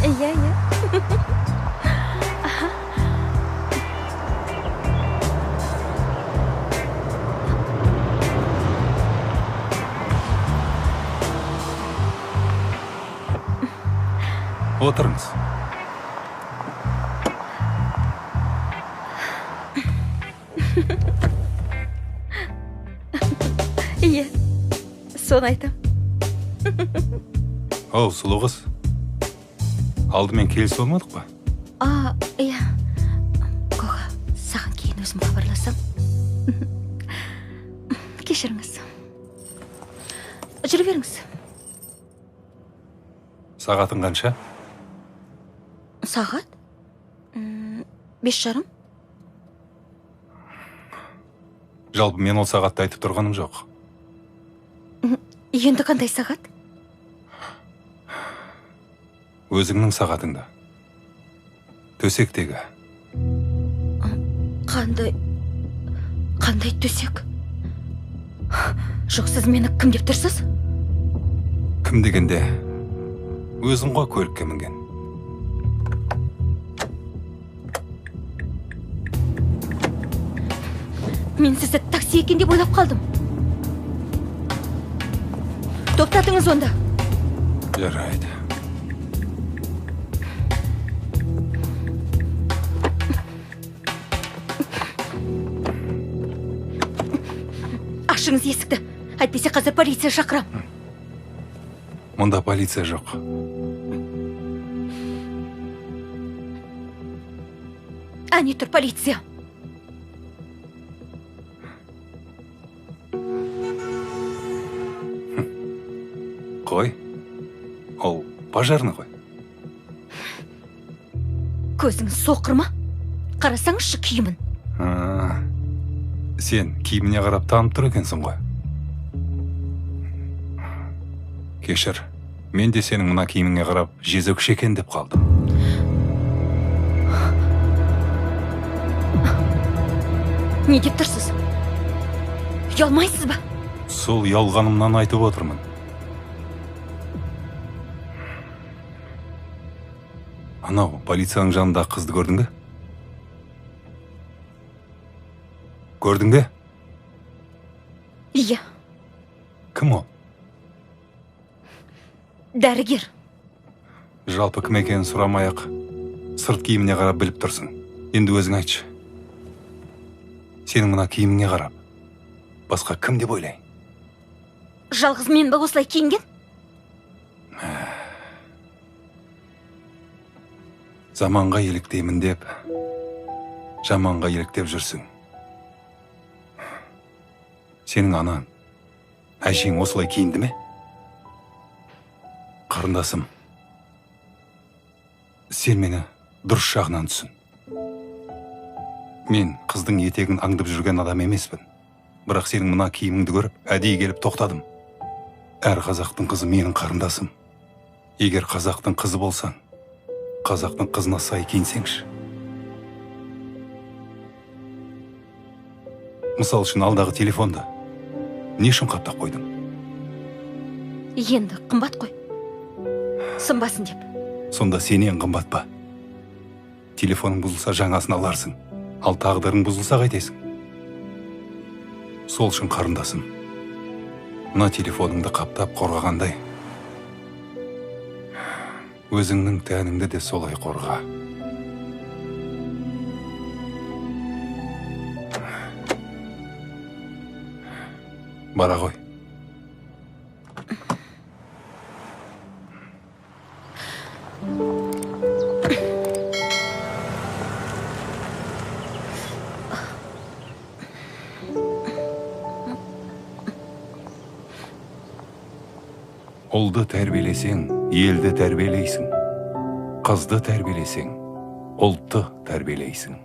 Iya, iya. Отырыңыз. Iya. Соны айтам. Оу, сұлу қыз. Алдымен келісіп алмадық па? Иә. Коға, саған кейін өзім хабарласам. Кешіріңіз. Жүре беріңіз. Сағатың қанша? Сағат? 5:30. Жалпы мен ол сағатты айтып тұрғаным жоқ. Енді қандай сағат? Өзіңнің сағатыңда. Төсектегі. Қандай төсек? Жоқ, сіз мені кім деп тұрсыз? Кім дегенде? Өзің ғой көлікке мінген. Мен сізді такси екен деп ойлап қалдым. Тоқтатыңыз онда. Жарайды. Ашыңыз есікті. Әйтпесе қазір полиция шақырам. Мұнда полиция жоқ. Әне тұр полиция. Қой. Ол пожарный ғой. Көзіңіз соқыр ма? Қарасаңызшы киімін. Сен киіміне қарап танып тұр екенсің ғой. Кешір, мен де сенің мына киіміңе қарап жезөкше екен деп қалдым. Не деп тұрсыз? Ұялмайсыз ба? Сол ұялғанымнан айтып отырмын. Анау полицияның жанындағы қызды көрдің бе? Көрдің бе? Иә. Кім ол? Дәрігер. Жалпы кім екенін сұрамай-ақ сырт киіміне қарап біліп тұрсың. Енді өзің айтшы. Сенің мына киіміңе қарап басқа кім деп ойлайын? Жалғыз мен ба осылай киінген? Заманға еліктеймін деп, жаманға еліктеп жүрсің. Сенің анаң, әжең осылай киінді ме? Қарындасым, сен мені дұрыс жағынан түсін. Мен қыздың етегін аңдып жүрген адам емеспін. Бірақ сенің мына киіміңді көріп, әдейі келіп тоқтадым. Әр қазақтың қызы менің қарындасым. Егер қазақтың қызы болсаң, қазақтың қызына сай киінсеңші. Мысал үшін алдағы телефонды не үшін қаптап қойдың? Енді қымбат қой. Сынбасын деп. Сонда сенен қымбат па? Телефоның бұзылса жаңасын аларсың. Ал тағдырың бұзылса қайтесің? Сол үшін қарындасым, мына телефоныңды қаптап қорғағандай, өзіңнің тәніңді де солай қорға. Бара ғой. Ұлды тәрбиелесең, елді тәрбиелейсің. Қызды тәрбиелесең, ұлтты тәрбиелейсің.